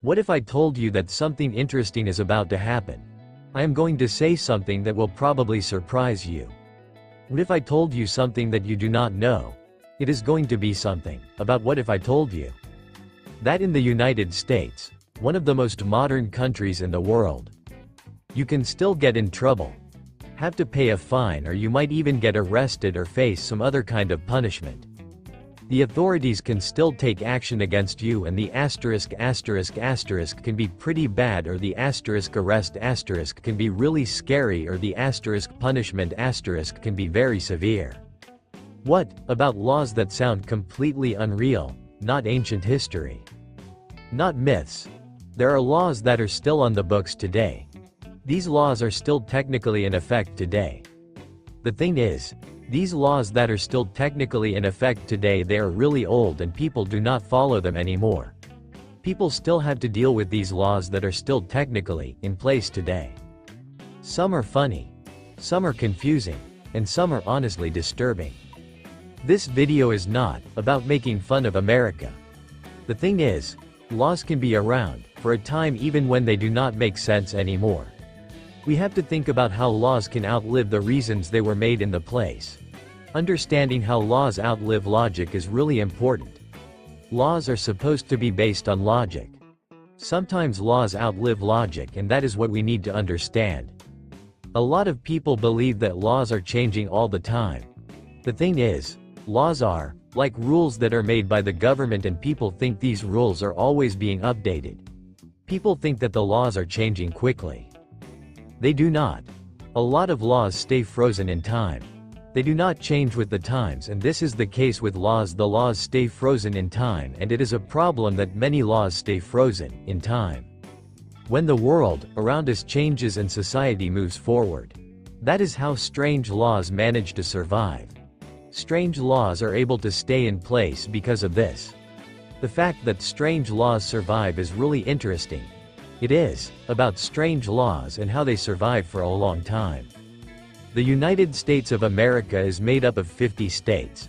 What if I told you that something interesting is about to happen? I am going to say something that will probably surprise you. What if I told you something that you do not know? It is going to be something about what if I told you that in the United States, one of the most modern countries in the world, you can still get in trouble, have to pay a fine, or you might even get arrested or face some other kind of punishment. The authorities can still take action against you, and the asterisk can be pretty bad, or the arrest can be really scary, or the punishment can be very severe. What about laws that sound completely unreal, not ancient history, not myths? There are laws that are still on the books today. These laws are still technically in effect today. The thing is, these laws that are still technically in effect today, they are really old and people do not follow them anymore. People still have to deal with these laws that are still technically in place today. Some are funny, some are confusing, and some are honestly disturbing. This video is not about making fun of America. The thing is, laws can be around for a time even when they do not make sense anymore. We have to think about how laws can outlive the reasons they were made in the place. Understanding how laws outlive logic is really important. Laws are supposed to be based on logic. Sometimes laws outlive logic, and that is what we need to understand. A lot of people believe that laws are changing all the time. The thing is, laws are like rules that are made by the government, and people think these rules are always being updated. People think that the laws are changing quickly. They do not. A lot of laws stay frozen in time. They do not change with the times, and this is the case with laws. The laws stay frozen in time, and it is a problem that many laws stay frozen in time. When the world around us changes and society moves forward, that is how strange laws manage to survive. Strange laws are able to stay in place because of this. The fact that strange laws survive is really interesting. It is about strange laws and how they survive for a long time. The United States of America is made up of 50 states.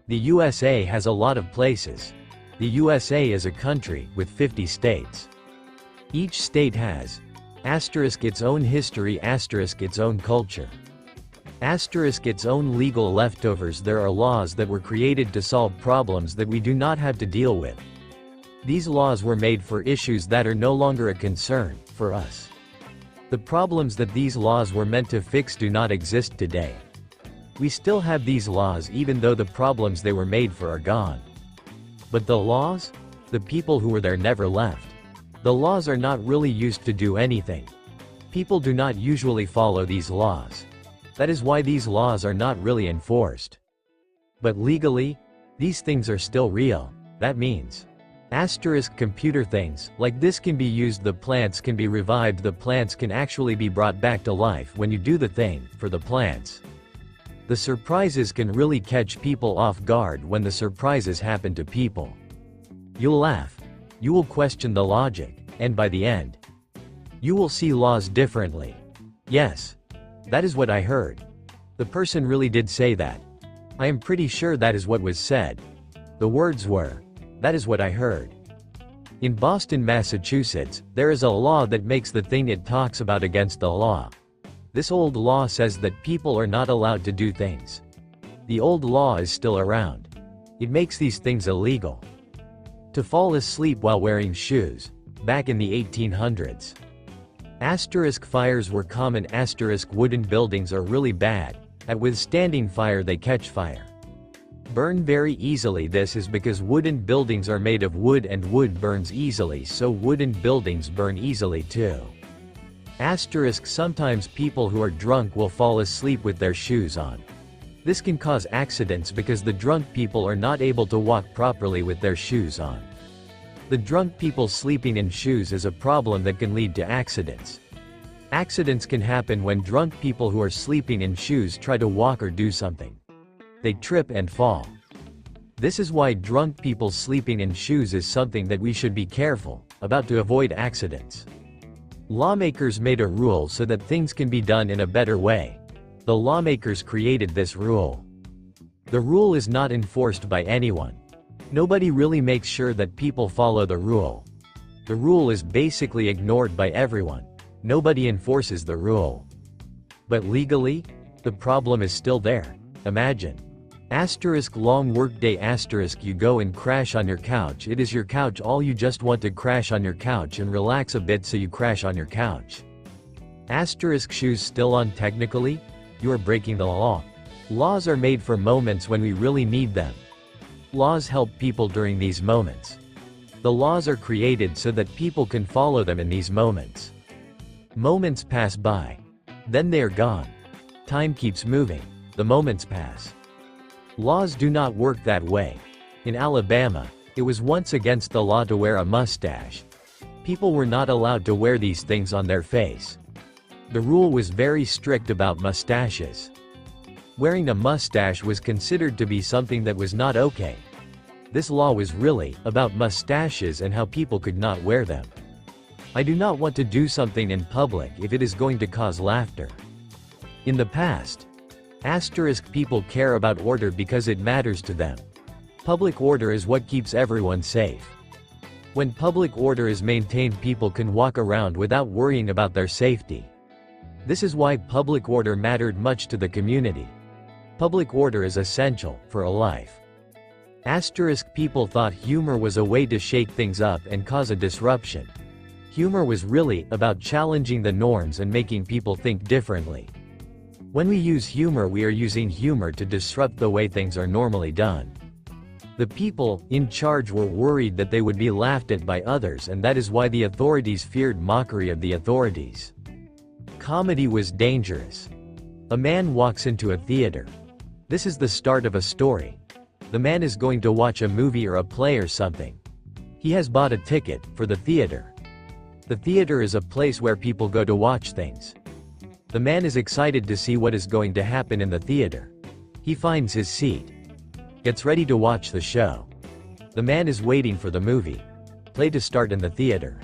The USA has a lot of places. The USA is a country with 50 states. Each state has its own history, its own culture, its own legal leftovers. There are laws that were created to solve problems that we do not have to deal with. These laws were made for issues that are no longer a concern for us. The problems that these laws were meant to fix do not exist today. We still have these laws even though the problems they were made for are gone. But the laws? The people who were there never left. The laws are not really used to do anything. People do not usually follow these laws. That is why these laws are not really enforced. But legally, these things are still real. That means computer things like this can be used. The plants can be revived. The plants can actually be brought back to life when you do the thing for the plants. The surprises can really catch people off guard. When the surprises happen to people, you'll laugh, you will question the logic, and by the end, you will see laws differently. Yes, that is what I heard. The person really did say that. I am pretty sure that is what was said. The words were, "That is what I heard." In Boston, Massachusetts, there is a law that makes the thing it talks about against the law. This old law says that people are not allowed to do things. The old law is still around. It makes these things illegal. To fall asleep while wearing shoes, back in the 1800s. Fires were common. Wooden buildings are really bad at withstanding fire. They catch fire, burn very easily. This is because wooden buildings are made of wood, and wood burns easily, so wooden buildings burn easily too. Sometimes people who are drunk will fall asleep with their shoes on. This can cause accidents because the drunk people are not able to walk properly with their shoes on. The drunk people sleeping in shoes is a problem that can lead to accidents. Accidents can happen when drunk people who are sleeping in shoes try to walk or do something. They trip and fall. This is why drunk people sleeping in shoes is something that we should be careful about to avoid accidents. Lawmakers made a rule so that things can be done in a better way. The lawmakers created this rule. The rule is not enforced by anyone. Nobody really makes sure that people follow the rule. The rule is basically ignored by everyone. Nobody enforces the rule. But legally, the problem is still there. Imagine. Long workday *, you go and crash on your couch. It is your couch, all you just want to crash on your couch and relax a bit, so you crash on your couch. Shoes still on. Technically, you are breaking the law. Laws are made for moments when we really need them. Laws help people during these moments. The laws are created so that people can follow them in these moments. Moments pass by. Then they are gone. Time keeps moving. The moments pass. Laws do not work that way. In Alabama, it was once against the law to wear a mustache. People were not allowed to wear these things on their face. The rule was very strict about mustaches. Wearing a mustache was considered to be something that was not okay. This law was really about mustaches and how people could not wear them. I do not want to do something in public if it is going to cause laughter. In the past, people care about order because it matters to them. Public order is what keeps everyone safe. When public order is maintained, people can walk around without worrying about their safety. This is why public order mattered much to the community. Public order is essential for a life. People thought humor was a way to shake things up and cause a disruption. Humor was really about challenging the norms and making people think differently. When we use humor, we are using humor to disrupt the way things are normally done. The people in charge were worried that they would be laughed at by others, and that is why the authorities feared mockery of the authorities. Comedy was dangerous. A man walks into a theater. This is the start of a story. The man is going to watch a movie or a play or something. He has bought a ticket for the theater. The theater is a place where people go to watch things. The man is excited to see what is going to happen in the theater. He finds his seat. Gets ready to watch the show. The man is waiting for the play to start in the theater.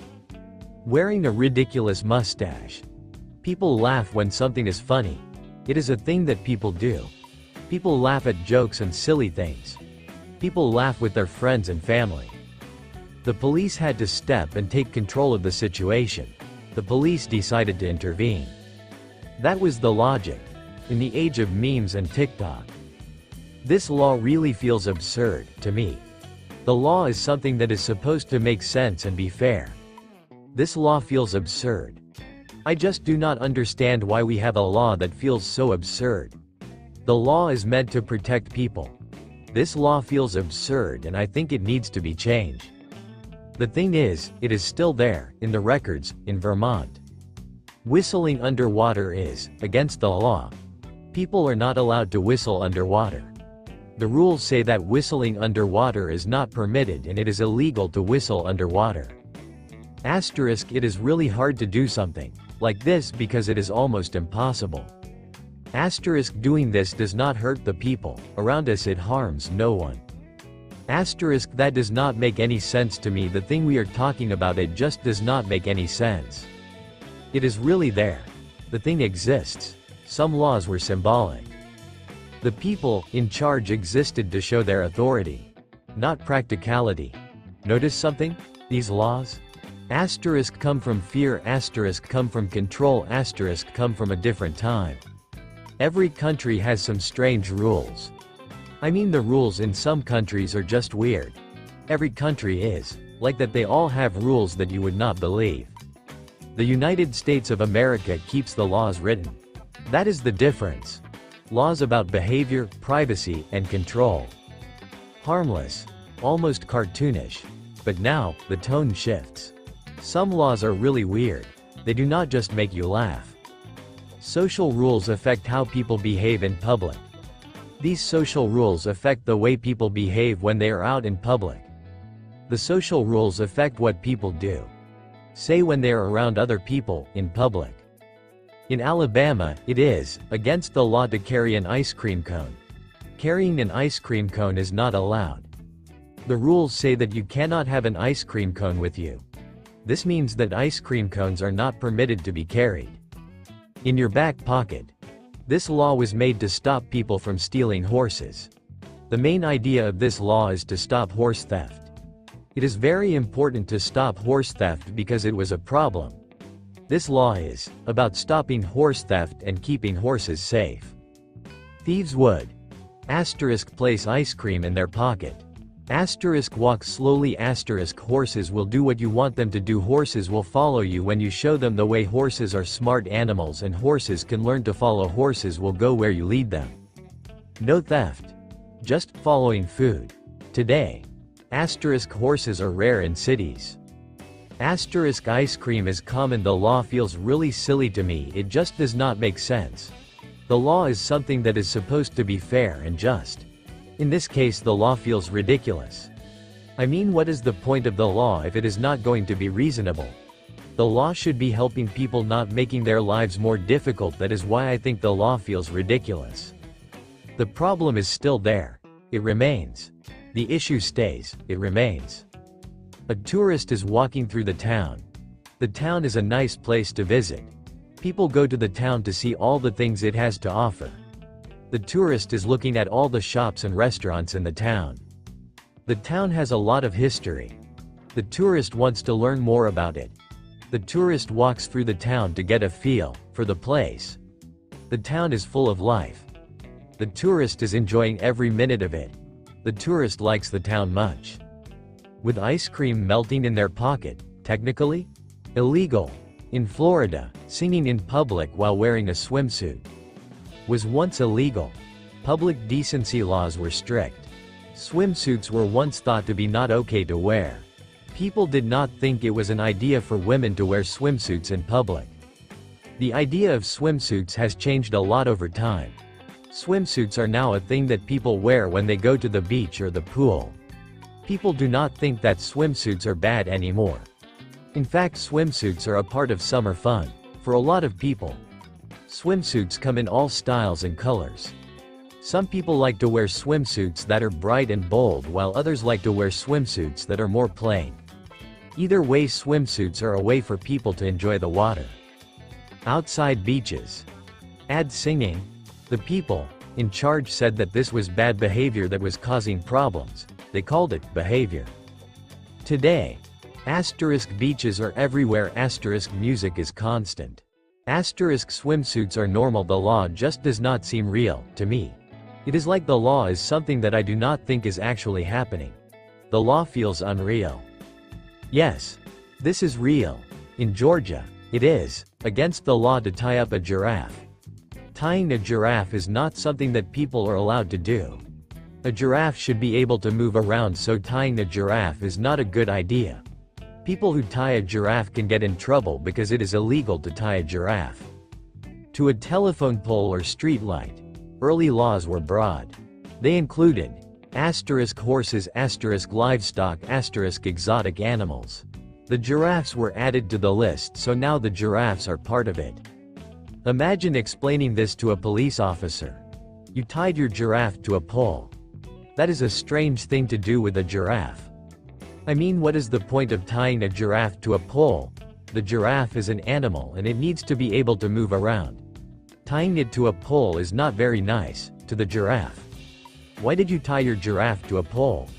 Wearing a ridiculous mustache. People laugh when something is funny. It is a thing that people do. People laugh at jokes and silly things. People laugh with their friends and family. The police had to step and take control of the situation. The police decided to intervene. That was the logic. In the age of memes and TikTok. This law really feels absurd to me. The law is something that is supposed to make sense and be fair. This law feels absurd. I just do not understand why we have a law that feels so absurd. The law is meant to protect people. This law feels absurd, and I think it needs to be changed. The thing is, it is still there, in the records, in Vermont. Whistling underwater is against the law. People are not allowed to whistle underwater. The rules say that whistling underwater is not permitted, and it is illegal to whistle underwater. It is really hard to do something like this because it is almost impossible. Doing this does not hurt the people around us, it harms no one. That does not make any sense to me. The thing we are talking about, it just does not make any sense. It is really there. The thing exists. Some laws were symbolic. The people in charge existed to show their authority, not practicality. Notice something? These laws? Come from fear, come from control, come from a different time. Every country has some strange rules. I mean, the rules in some countries are just weird. Every country is like that. They all have rules that you would not believe. The United States of America keeps the laws written. That is the difference. Laws about behavior, privacy, and control. Harmless. Almost cartoonish. But now, the tone shifts. Some laws are really weird. They do not just make you laugh. Social rules affect how people behave in public. These social rules affect the way people behave when they are out in public. The social rules affect what people do. Say when they are around other people, in public. In Alabama, it is against the law to carry an ice cream cone. Carrying an ice cream cone is not allowed. The rules say that you cannot have an ice cream cone with you. This means that ice cream cones are not permitted to be carried in your back pocket. This law was made to stop people from stealing horses. The main idea of this law is to stop horse theft. It is very important to stop horse theft because it was a problem. This law is about stopping horse theft and keeping horses safe. Thieves would place ice cream in their pocket. Walk slowly. Horses will do what you want them to do. Horses will follow you when you show them the way. Horses are smart animals and horses can learn to follow. Horses will go where you lead them. No theft. Just following food. Today, horses are rare in cities. Ice cream is common. The law feels really silly to me. It just does not make sense. The law is something that is supposed to be fair and just. In this case, the law feels ridiculous. I mean, what is the point of the law if it is not going to be reasonable? The law should be helping people, not making their lives more difficult. That is why I think the law feels ridiculous. The problem is still there. It remains. The issue stays. It remains. A tourist is walking through the town. The town is a nice place to visit. People go to the town to see all the things it has to offer. The tourist is looking at all the shops and restaurants in the town. The town has a lot of history. The tourist wants to learn more about it. The tourist walks through the town to get a feel for the place. The town is full of life. The tourist is enjoying every minute of it. The tourist likes the town much. With ice cream melting in their pocket, technically illegal. In Florida, singing in public while wearing a swimsuit was once illegal. Public decency laws were strict. Swimsuits were once thought to be not okay to wear. People did not think it was an idea for women to wear swimsuits in public. The idea of swimsuits has changed a lot over time. Swimsuits are now a thing that people wear when they go to the beach or the pool. People do not think that swimsuits are bad anymore. In fact, swimsuits are a part of summer fun for a lot of people. Swimsuits come in all styles and colors. Some people like to wear swimsuits that are bright and bold, while others like to wear swimsuits that are more plain. Either way, swimsuits are a way for people to enjoy the water. Outside beaches. Add singing. The people in charge said that this was bad behavior that was causing problems. They called it behavior. Today, beaches are everywhere. Music is constant. Swimsuits are normal. The law just does not seem real to me. It is like the law is something that I do not think is actually happening. The law feels unreal. Yes, this is real. In Georgia, it is against the law to tie up a giraffe. Tying a giraffe is not something that people are allowed to do. A giraffe should be able to move around, so tying a giraffe is not a good idea. People who tie a giraffe can get in trouble because it is illegal to tie a giraffe to a telephone pole or street light. Early laws were broad. They included horses, livestock, exotic animals. The giraffes were added to the list, so now the giraffes are part of it. Imagine explaining this to a police officer. You tied your giraffe to a pole. That is a strange thing to do with a giraffe. I mean, what is the point of tying a giraffe to a pole? The giraffe is an animal and it needs to be able to move around. Tying it to a pole is not very nice to the giraffe. Why did you tie your giraffe to a pole?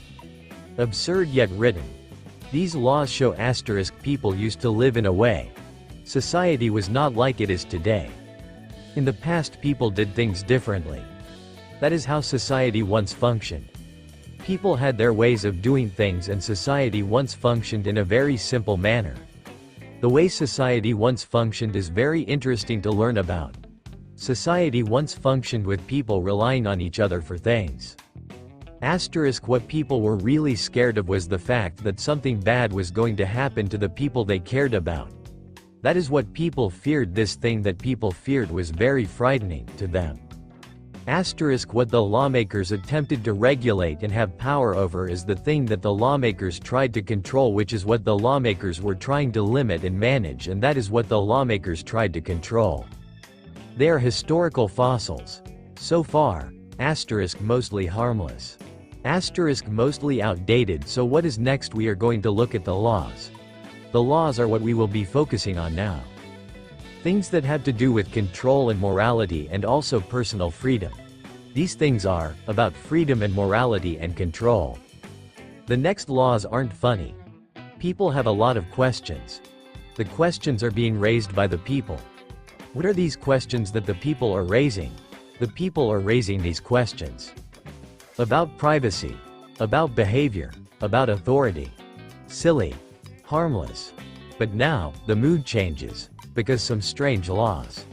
Absurd yet written. These laws show people used to live in a way. Society was not like it is today. In the past, people did things differently. That is how society once functioned. People had their ways of doing things, and society once functioned in a very simple manner. The way society once functioned is very interesting to learn about. Society once functioned with people relying on each other for things. What people were really scared of was the fact that something bad was going to happen to the people they cared about. That is what people feared. This thing that people feared was very frightening to them. What the lawmakers attempted to regulate and have power over is the thing that the lawmakers tried to control, which is what the lawmakers were trying to limit and manage, and that is what the lawmakers tried to control. They are historical fossils. So far, mostly harmless. Mostly outdated. So what is next? We are going to look at the laws. The laws are what we will be focusing on now. Things that have to do with control and morality, and also personal freedom. These things are about freedom and morality and control. The next laws aren't funny. People have a lot of questions. The questions are being raised by the people. What are these questions that the people are raising? The people are raising these questions about privacy, about behavior, about authority. Silly, harmless. But now, the mood changes, because some strange laws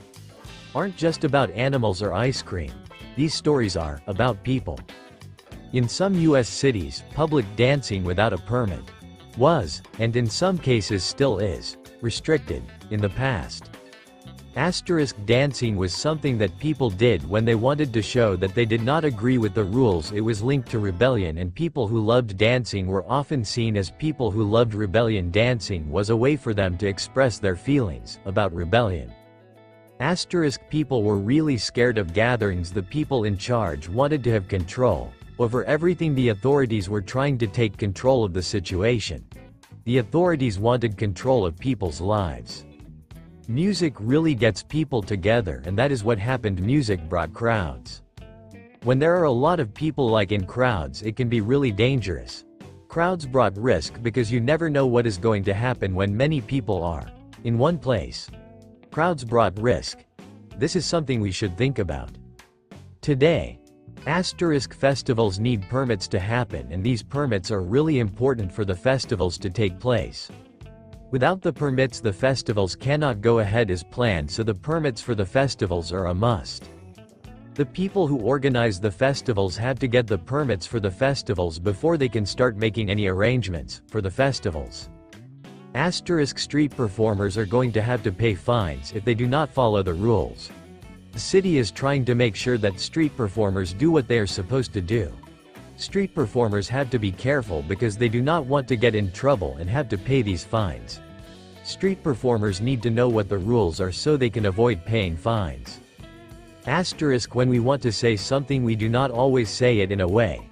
aren't just about animals or ice cream. These stories are about people. In some US cities, public dancing without a permit was, and in some cases still is, restricted. In the past, asterisk dancing was something that people did when they wanted to show that they did not agree with the rules. It was linked to rebellion, and people who loved dancing were often seen as people who loved rebellion. Dancing was a way for them to express their feelings about rebellion. Asterisk people were really scared of gatherings. The people in charge wanted to have control over everything. The authorities were trying to take control of the situation. The authorities wanted control of people's lives. Music really gets people together, and that is what happened. Music brought crowds. When there are a lot of people like in crowds, it can be really dangerous. Crowds brought risk because you never know what is going to happen when many people are in one place. Crowds brought risk. This is something we should think about. Today, asterisk festivals need permits to happen, and these permits are really important for the festivals to take place. Without the permits, the festivals cannot go ahead as planned, so the permits for the festivals are a must. The people who organize the festivals have to get the permits for the festivals before they can start making any arrangements for the festivals. Asterisk street performers are going to have to pay fines if they do not follow the rules. The city is trying to make sure that street performers do what they are supposed to do. Street performers have to be careful because they do not want to get in trouble and have to pay these fines. Street performers need to know what the rules are so they can avoid paying fines. Asterisk when we want to say something, we do not always say it in a way.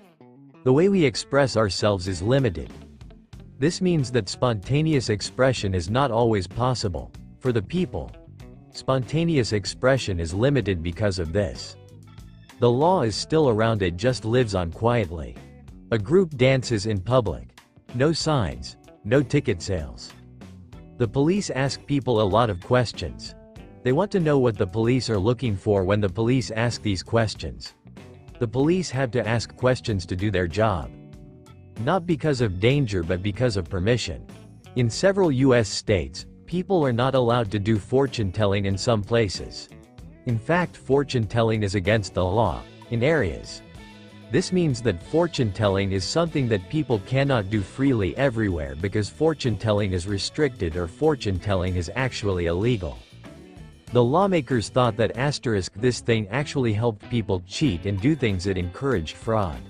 The way we express ourselves is limited. This means that spontaneous expression is not always possible. For the people, spontaneous expression is limited because of this. The law is still around, it just lives on quietly. A group dances in public. No signs, no ticket sales. The police ask people a lot of questions. They want to know what the police are looking for when the police ask these questions. The police have to ask questions to do their job. Not because of danger but because of permission. In several US states, people are not allowed to do fortune telling in some places. In fact, fortune telling is against the law in areas. This means that fortune telling is something that people cannot do freely everywhere because fortune telling is restricted, or fortune telling is actually illegal. The lawmakers thought that asterisk this thing actually helped people cheat and do things that encouraged fraud.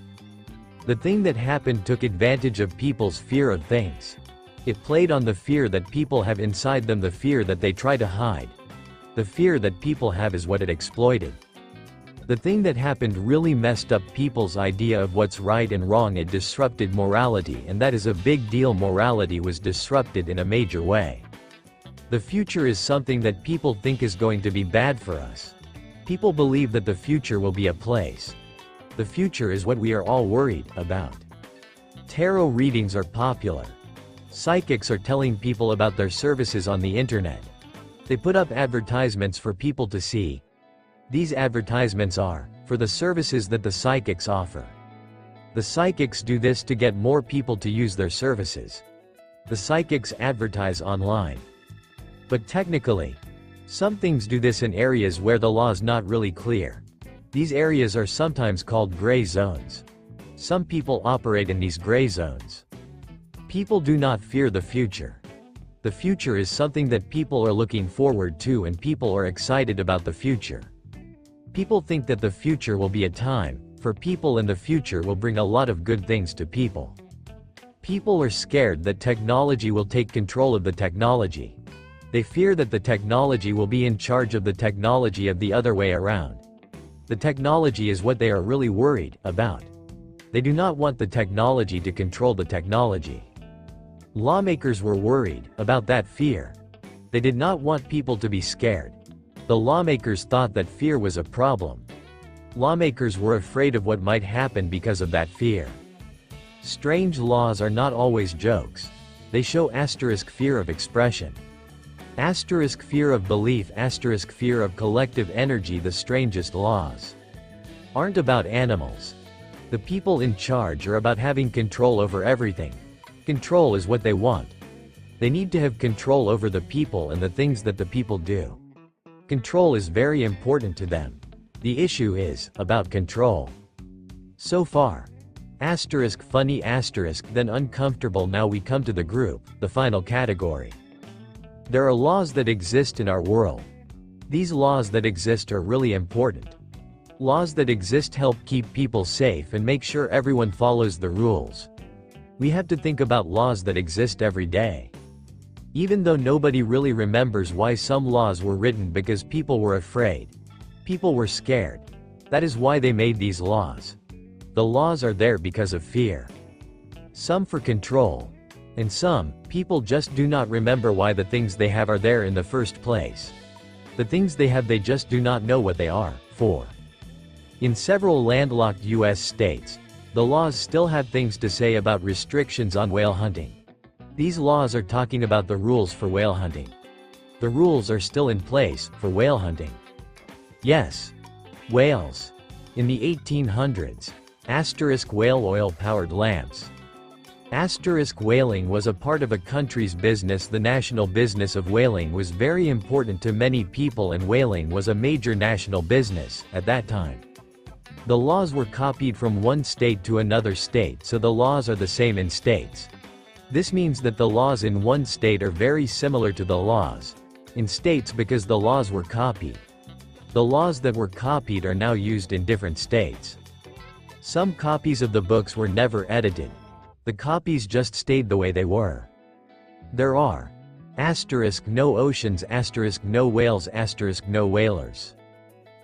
The thing that happened took advantage of people's fear of things. It played on the fear that people have inside them, the fear that they try to hide. The fear that people have is what it exploited. The thing that happened really messed up people's idea of what's right and wrong. It disrupted morality, and that is a big deal. Morality was disrupted in a major way. The future is something that people think is going to be bad for us. People believe that the future will be a place. The future is what we are all worried about. Tarot readings are popular. Psychics are telling people about their services on the internet. They put up advertisements for people to see. These advertisements are for the services that the psychics offer. The psychics do this to get more people to use their services. The psychics advertise online. But technically, some things do this in areas where the law is not really clear. These areas are sometimes called gray zones. Some people operate in these gray zones. People do not fear the future. The future is something that people are looking forward to, and people are excited about the future. People think that the future will be a time for people, and the future will bring a lot of good things to people. People are scared that technology will take control of the technology. They fear that the technology will be in charge of the technology of the other way around. The technology is what they are really worried about. They do not want the technology to control the technology. Lawmakers were worried about that fear. They did not want people to be scared. The lawmakers thought that fear was a problem. Lawmakers were afraid of what might happen because of that fear. Strange laws are not always jokes. They show fear of expression. Fear of belief. Fear of collective energy. The strangest laws aren't about animals. The people in charge are about having control over everything. Control is what they want. They need to have control over the people and the things that the people do. Control is very important to them. The issue is about control. So far. Funny then uncomfortable. Now we come to the group, the final category. There are laws that exist in our world. These laws that exist are really important. Laws that exist help keep people safe and make sure everyone follows the rules. We have to think about laws that exist every day. Even though nobody really remembers why some laws were written, because people were afraid. People were scared. That is why they made these laws. The laws are there because of fear. Some for control. And some, people just do not remember why the things they have are there in the first place. The things they have, they just do not know what they are for. In several landlocked US states, the laws still have things to say about restrictions on whale hunting. These laws are talking about the rules for whale hunting. The rules are still in place for whale hunting. Yes. Whales. In the 1800s. Whale oil-powered lamps. Whaling was a part of a country's business. The national business of whaling was very important to many people, and whaling was a major national business at that time. The laws were copied from one state to another state, so the laws are the same in states. This means that the laws in one state are very similar to the laws in states because the laws were copied. The laws that were copied are now used in different states. Some copies of the books were never edited. The copies just stayed the way they were. There are no oceans, no whales, no whalers.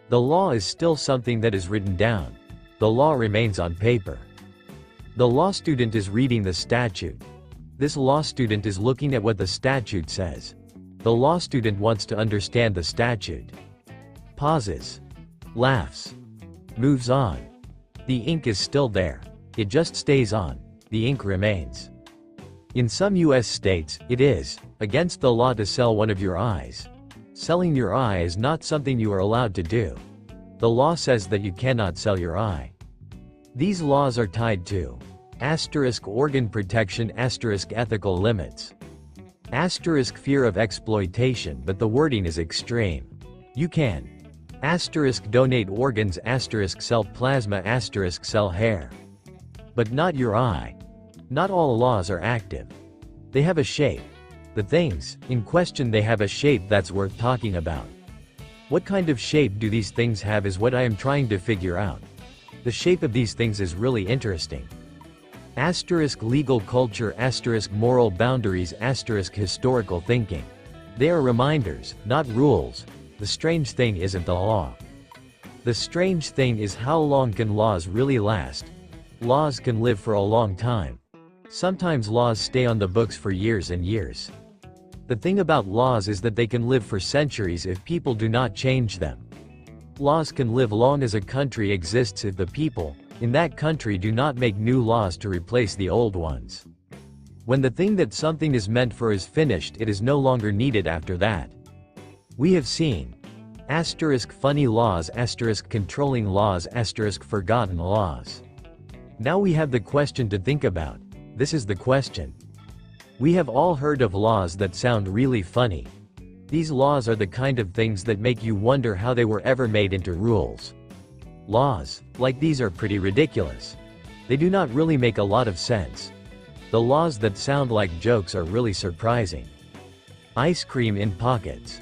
The law is still something that is written down. The law remains on paper. The law student is reading the statute. This law student is looking at what the statute says. The law student wants to understand the statute. Pauses. Laughs. Moves on. The ink is still there. It just stays on. The ink remains. In some US states, it is against the law to sell one of your eyes. Selling your eye is not something you are allowed to do. The law says that you cannot sell your eye. These laws are tied to organ protection, ethical limits, fear of exploitation, but the wording is extreme. You can donate organs, sell plasma, sell hair. But not your eye. Not all laws are active. They have a shape. The things in question, they have a shape that's worth talking about. What kind of shape do these things have is what I am trying to figure out. The shape of these things is really interesting. Legal culture, moral boundaries, historical thinking. They are reminders, not rules. The strange thing isn't the law. The strange thing is how long can laws really last? Laws can live for a long time. Sometimes laws stay on the books for years and years. The thing about laws is that they can live for centuries if people do not change them. Laws can live long as a country exists if the people in that country do not make new laws to replace the old ones. When the thing that something is meant for is finished, it is no longer needed after that. We have seen funny laws, controlling laws, forgotten laws. Now we have the question to think about. This is the question. We have all heard of laws that sound really funny. These laws are the kind of things that make you wonder how they were ever made into rules. Laws like these are pretty ridiculous. They do not really make a lot of sense. The laws that sound like jokes are really surprising. Ice cream in pockets.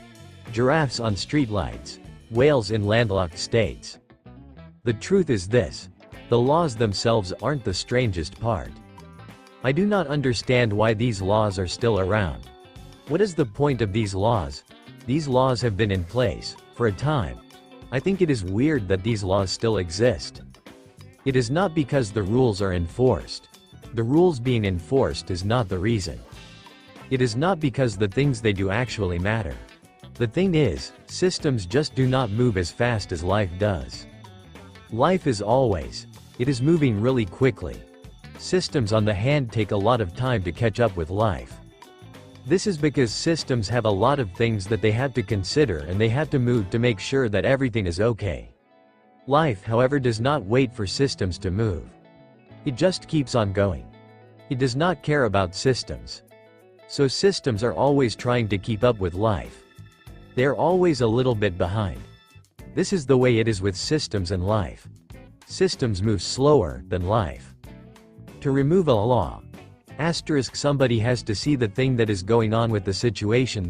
Giraffes on streetlights. Whales in landlocked states. The truth is this. The laws themselves aren't the strangest part. I do not understand why these laws are still around. What is the point of these laws? These laws have been in place for a time. I think it is weird that these laws still exist. It is not because the rules are enforced. The rules being enforced is not the reason. It is not because the things they do actually matter. The thing is, systems just do not move as fast as life does. Life is always, it is moving really quickly. Systems on the hand take a lot of time to catch up with life. This is because systems have a lot of things that they have to consider and they have to move to make sure that everything is okay. Life, however, does not wait for systems to move. It just keeps on going. It does not care about systems. So systems are always trying to keep up with life. They are always a little bit behind. This is the way it is with systems and life. Systems move slower than life. To remove a law, somebody has to see the thing that is going on with the situation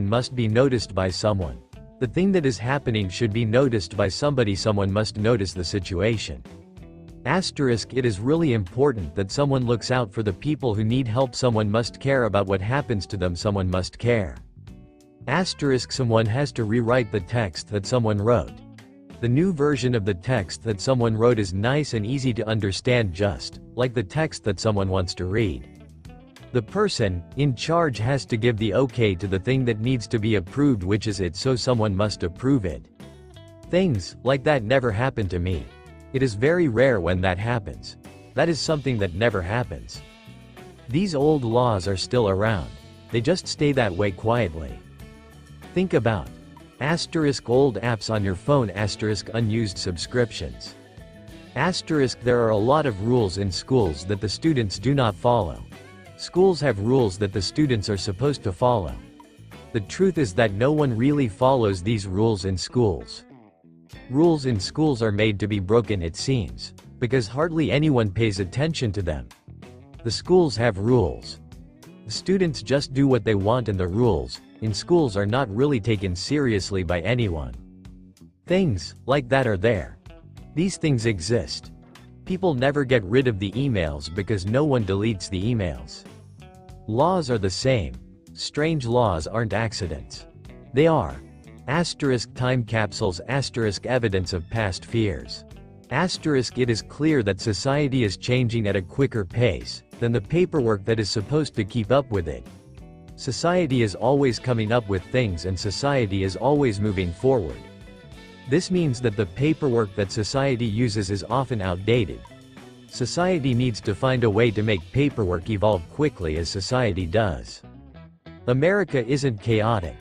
must be noticed by someone. The thing that is happening should be noticed by somebody, someone must notice the situation. It is really important that someone looks out for the people who need help, someone must care about what happens to them, someone must care. Someone has to rewrite the text that someone wrote. The new version of the text that someone wrote is nice and easy to understand, just like the text that someone wants to read. The person in charge has to give the okay to the thing that needs to be approved, which is it, so someone must approve it. Things like that never happen to me. It is very rare when that happens. That is something that never happens. These old laws are still around. They just stay that way quietly. Think about old apps on your phone, unused subscriptions. There are a lot of rules in schools that the students do not follow. Schools have rules that the students are supposed to follow. The truth is that no one really follows these rules in schools. Rules in schools are made to be broken, it seems, because hardly anyone pays attention to them. The schools have rules. The students just do what they want, and the rules in schools are not really taken seriously by anyone. Things like that are there. These things exist. People never get rid of the emails because no one deletes the emails. Laws are the same. Strange laws aren't accidents. They are time capsules, evidence of past fears. It is clear that society is changing at a quicker pace than the paperwork that is supposed to keep up with it. Society is always coming up with things and society is always moving forward. This means that the paperwork that society uses is often outdated. Society needs to find a way to make paperwork evolve quickly as society does. America isn't chaotic.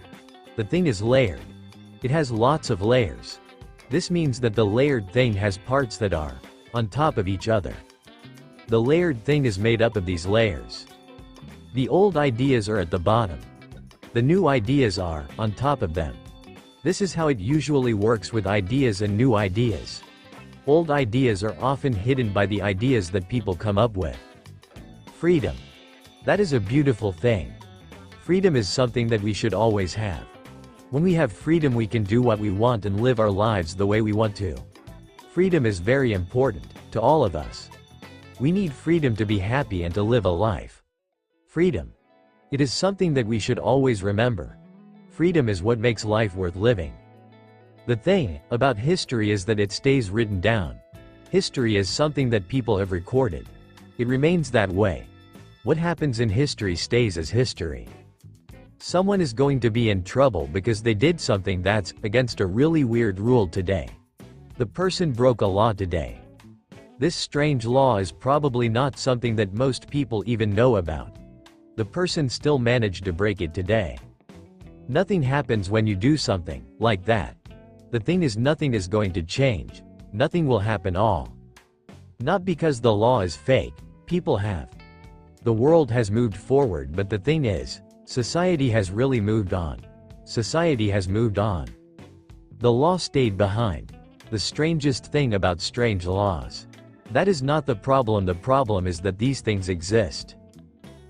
The thing is layered. It has lots of layers. This means that the layered thing has parts that are on top of each other. The layered thing is made up of these layers. The old ideas are at the bottom. The new ideas are on top of them. This is how it usually works with ideas and new ideas. Old ideas are often hidden by the ideas that people come up with. Freedom. That is a beautiful thing. Freedom is something that we should always have. When we have freedom, we can do what we want and live our lives the way we want to. Freedom is very important to all of us. We need freedom to be happy and to live a life. Freedom. It is something that we should always remember. Freedom is what makes life worth living. The thing about history is that it stays written down. History is something that people have recorded. It remains that way. What happens in history stays as history. Someone is going to be in trouble because they did something that's against a really weird rule today. The person broke a law today. This strange law is probably not something that most people even know about. The person still managed to break it today. Nothing happens when you do something like that. The thing is, nothing is going to change. Nothing will happen all. Not because the law is fake. People have. The world has moved forward, but the thing is, society has really moved on. Society has moved on. The law stayed behind. The strangest thing about strange laws. That is not the problem. The problem is that these things exist.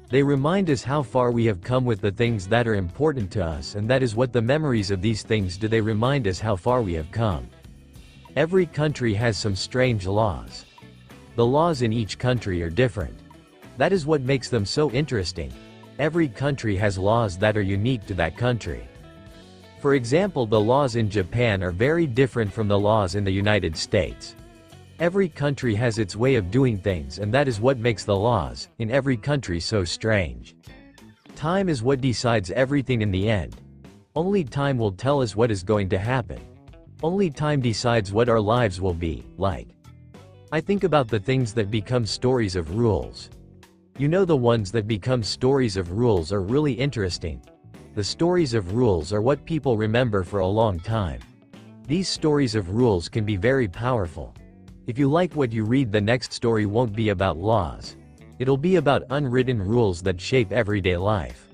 They remind us how far we have come with the things that are important to us, and that is what the memories of these things do. They remind us how far we have come. Every country has some strange laws. The laws in each country are different. That is what makes them so interesting. Every country has laws that are unique to that country. For example, the laws in Japan are very different from the laws in the United States. Every country has its way of doing things, and that is what makes the laws in every country so strange. Time is what decides everything in the end. Only time will tell us what is going to happen. Only time decides what our lives will be like. I think about the things that become stories of rules. You know, the ones that become stories of rules are really interesting. The stories of rules are what people remember for a long time. These stories of rules can be very powerful. If you like what you read, the next story won't be about laws. It'll be about unwritten rules that shape everyday life.